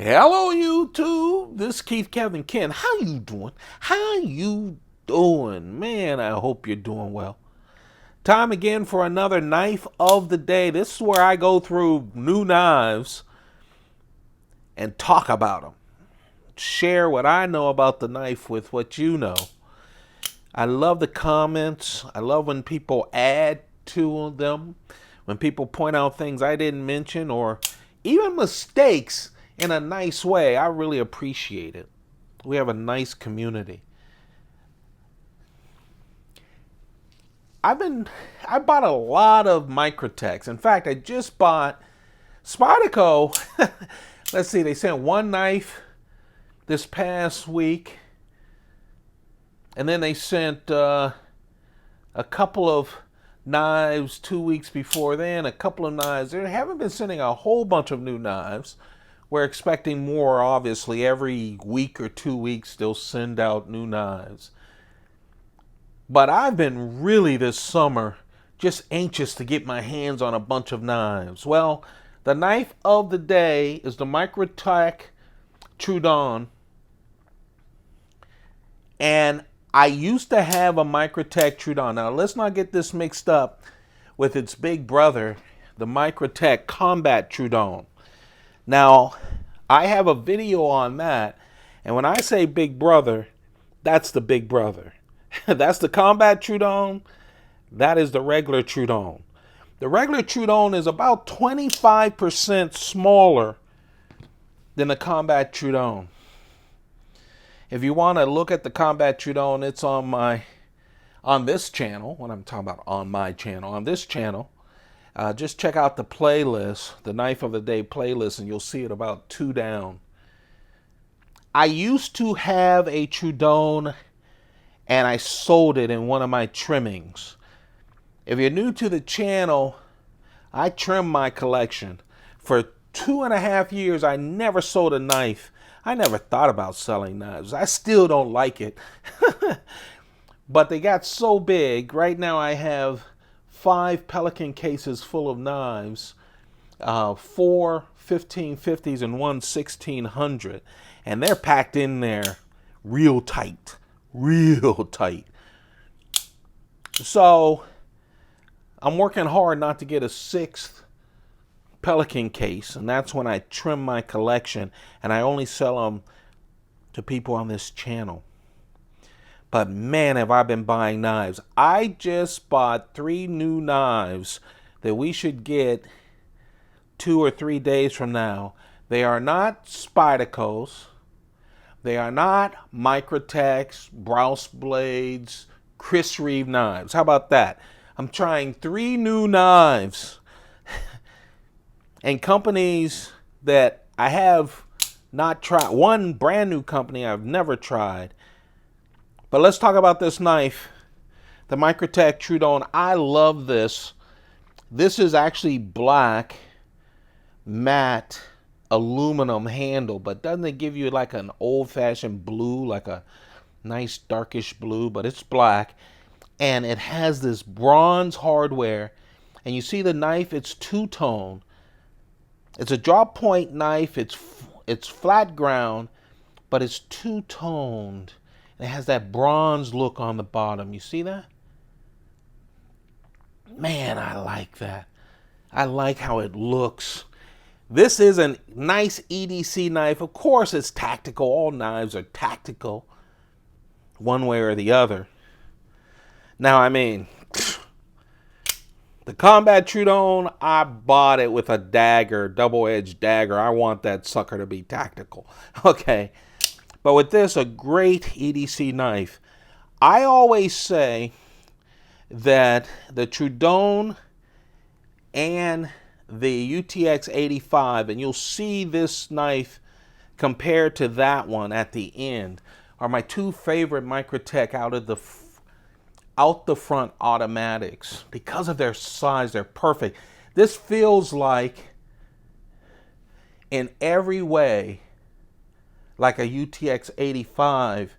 Hello YouTube, this is Keith Kevin Ken. How you doing? How you doing? Man, I hope you're doing well. Time again for another knife of the day. This is where I go through new knives and talk about them. Share what I know about the knife with what you know. I love the comments. I love when people add to them, when people point out things I didn't mention or even mistakes in a nice way. I really appreciate it. We have a nice community. I bought a lot of Microtechs. In fact, I just bought Spyderco. Let's see, they sent one knife this past week, and then they sent a couple of knives 2 weeks before then, a couple of knives. They haven't been sending a whole bunch of new knives. We're expecting more, obviously. Every week or 2 weeks, they'll send out new knives. But I've been really this summer just anxious to get my hands on a bunch of knives. Well, the knife of the day is the Microtech Troodon. And I used to have a Microtech Troodon. Now, let's not get this mixed up with its big brother, the Microtech Combat Troodon. Now, I have a video on that, and when I say big brother, that's the big brother. That's the Combat Troodon. That is the regular Troodon. The regular Troodon is about 25% smaller than the Combat Troodon. If you want to look at the Combat Troodon, it's on this channel. When I'm talking about on my channel, on this channel, just check out the playlist, the Knife of the Day playlist, and you'll see it about 2 down. I used to have a Troodon, and I sold it in one of my trimmings. If you're new to the channel, I trim my collection. For 2.5 years, I never sold a knife. I never thought about selling knives. I still don't like it. But they got so big. Right now I have 5 Pelican cases full of knives, 4 1550s and 1 1600. And they're packed in there real tight. Real tight. So I'm working hard not to get a 6th Pelican case, and that's when I trim my collection, and I only sell them to people on this channel. But man, have I been buying knives. I just bought 3 new knives that we should get 2 or 3 days from now. They are not Spydercos. They are not Microtechs, Browse Blades, Chris Reeve knives. How about that? I'm trying 3 new knives and companies that I have not tried. One brand new company I've never tried. But let's talk about this knife, the Microtech Troodon. I love this. This is actually black, matte, aluminum handle, but doesn't it give you like an old-fashioned blue, like a nice darkish blue, but it's black. And it has this bronze hardware. And you see the knife, it's two-tone. It's a drop point knife. It's flat ground, but it's two-toned. It has that bronze look on the bottom. You see that? Man, I like that. I like how it looks. This is a nice EDC knife. Of course, it's tactical. All knives are tactical, one way or the other. Now, I mean, the Combat Troodon, I bought it with a dagger, double-edged dagger. I want that sucker to be tactical. Okay. But with this, a great EDC knife. I always say that the Troodon and the UTX 85, and you'll see this knife compared to that one at the end, are my 2 favorite Microtech out the front automatics. Because of their size, they're perfect. This feels like, in every way, like a UTX 85,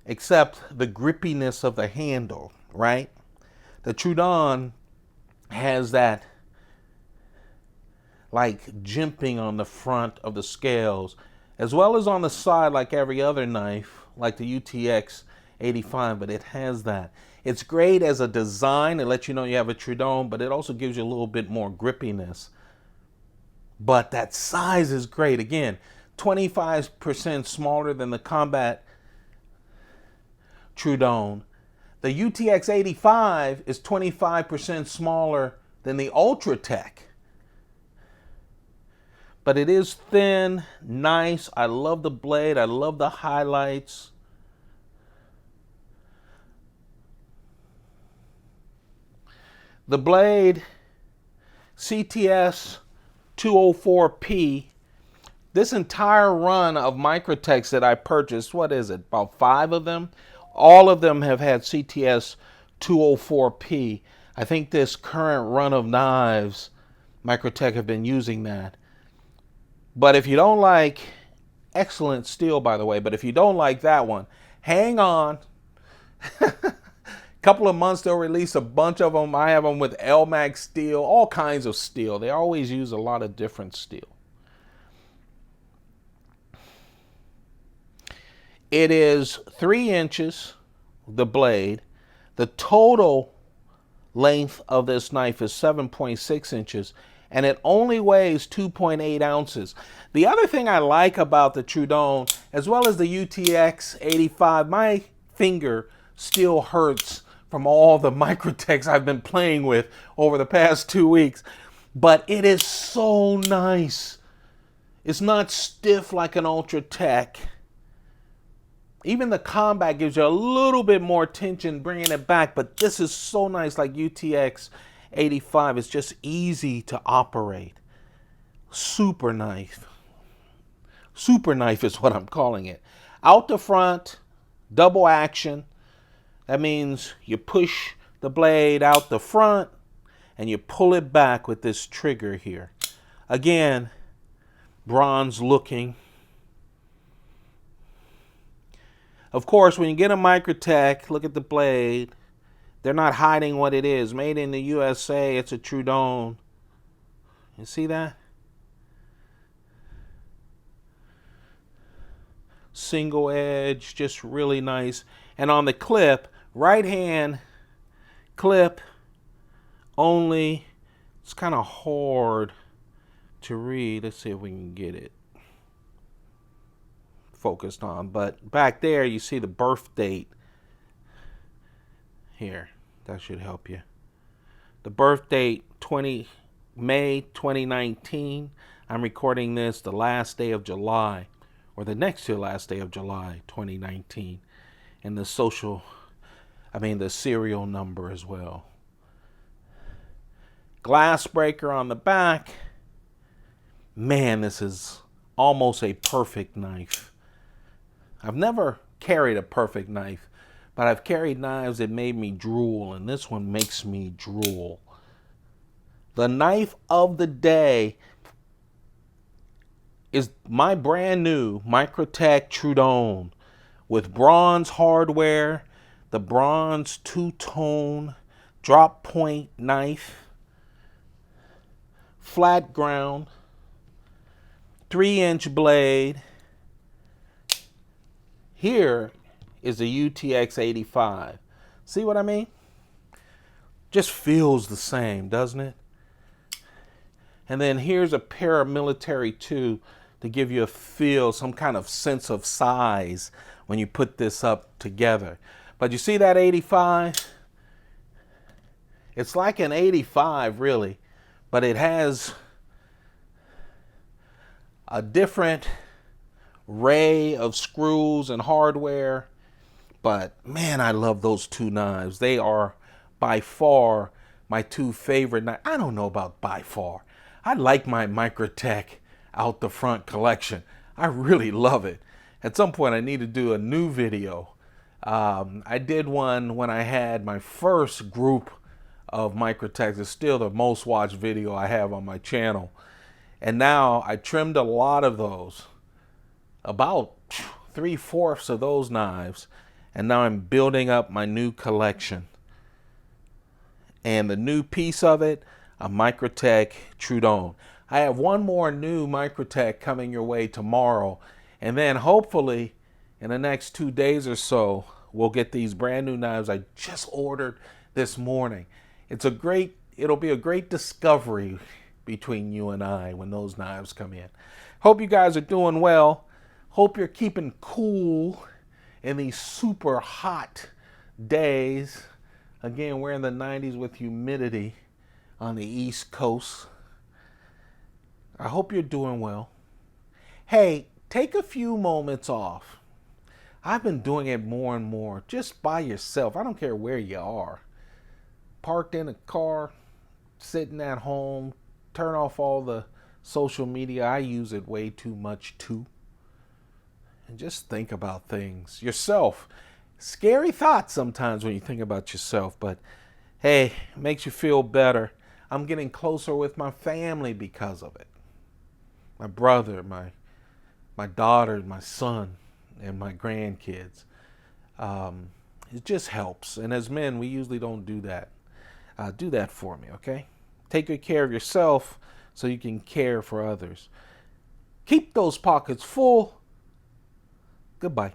except the grippiness of the handle, right? The Troodon has that like jimping on the front of the scales, as well as on the side like every other knife, like the UTX 85, but it has that. It's great as a design. It lets you know you have a Troodon, but it also gives you a little bit more grippiness. But that size is great. Again, 25% smaller than the Combat Troodon. The UTX 85 is 25% smaller than the Ultratech. But it is thin, nice. I love the blade. I love the highlights. The blade, CTS 204P. This entire run of Microtechs that I purchased, what is it, about 5 of them? All of them have had CTS 204P. I think this current run of knives, Microtech have been using that. But if you don't like, excellent steel by the way, but if you don't like that one, hang on. Couple of months they'll release a bunch of them. I have them with LMAX steel, all kinds of steel. They always use a lot of different steel. It is 3 inches, the blade. The total length of this knife is 7.6 inches, and it only weighs 2.8 ounces. The other thing I like about the Troodon, as well as the UTX 85, my finger still hurts from all the Microtechs I've been playing with over the past 2 weeks. But it is so nice. It's not stiff like an Ultratech. Even the Combat gives you a little bit more tension bringing it back, but this is so nice like UTX 85. It's just easy to operate. Super knife. Super knife is what I'm calling it. Out the front, double action. That means you push the blade out the front and you pull it back with this trigger here. Again, bronze looking. Of course, when you get a Microtech, look at the blade. They're not hiding what it is. Made in the USA, it's a Troodon. You see that? Single edge, just really nice. And on the clip, right hand clip only. It's kind of hard to read. Let's see if we can get it focused on. But back there, you see the birth date here. That should help you. The birth date, May 2019. I'm recording this the last day of July, or the next to last day of July 2019. And the the serial number as well. Glass breaker on the back. Man, this is almost a perfect knife. I've never carried a perfect knife, but I've carried knives that made me drool, and this one makes me drool. The knife of the day is my brand new Microtech Troodon with bronze hardware, the bronze two-tone drop point knife, flat ground, 3-inch blade. Here is the UTX 85. See what I mean? Just feels the same, doesn't it? And then here's a paramilitary 2 to give you a feel, some kind of sense of size when you put this up together. But you see that 85? It's like an 85 really, but it has a different array of screws and hardware. But man, I love those 2 knives. They are by far my 2 favorite knives. I don't know about by far. I like my Microtech out the front collection. I really love it. At some point I need to do a new video. I did one when I had my first group of Microtechs. It's still the most watched video I have on my channel. And now I trimmed a lot of those. About 3/4 of those knives. And now I'm building up my new collection. And the new piece of it, a Microtech Troodon. I have one more new Microtech coming your way tomorrow. And then hopefully in the next 2 days or so, we'll get these brand new knives I just ordered this morning. It'll be a great discovery between you and I when those knives come in. Hope you guys are doing well. Hope you're keeping cool in these super hot days. Again, we're in the 90s with humidity on the East Coast. I hope you're doing well. Hey, take a few moments off. I've been doing it more and more, just by yourself. I don't care where you are. Parked in a car, sitting at home, turn off all the social media. I use it way too much too. And just think about things yourself. Scary thoughts sometimes when you think about yourself, but hey, it makes you feel better. I'm getting closer with my family because of it. My brother, my daughter, my son, and my grandkids. It just helps. And as men, we usually don't do that. Do that for me, okay? Take good care of yourself so you can care for others. Keep those pockets full. Goodbye.